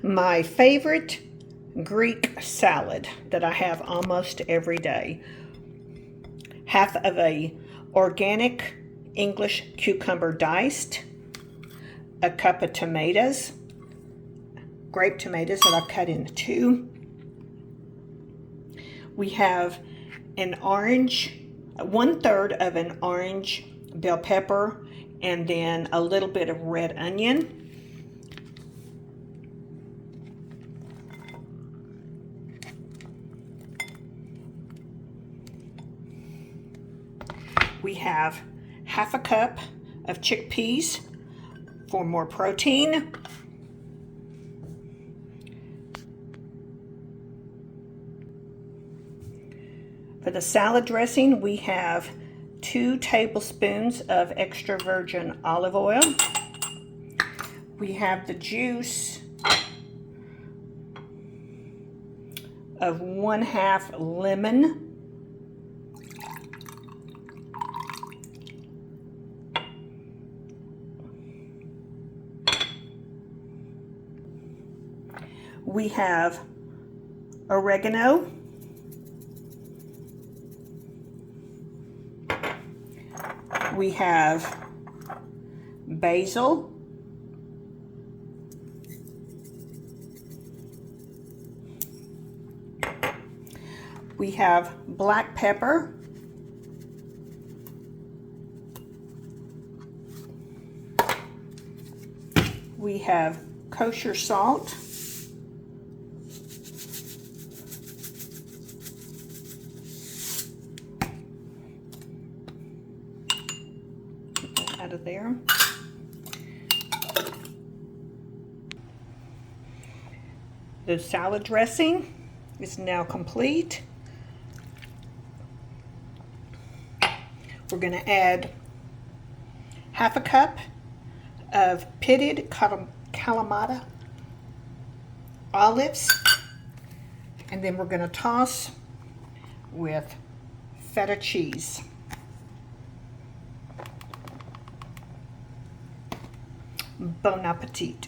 My favorite Greek salad that I have almost every day. Half of a organic English cucumber diced, a cup of tomatoes, grape tomatoes that I've cut into two. We have an orange, 1/3 of an orange bell pepper, and then a little bit of red onion. We have half a cup of chickpeas for more protein. For the salad dressing, we have 2 tablespoons of extra virgin olive oil. We have the juice of 1/2 lemon. We have oregano. We have basil. We have black pepper. We have kosher salt. Out of there. The salad dressing is now complete. We're going to add half a cup of pitted Kalamata olives, and then we're going to toss with feta cheese. Bon appetit.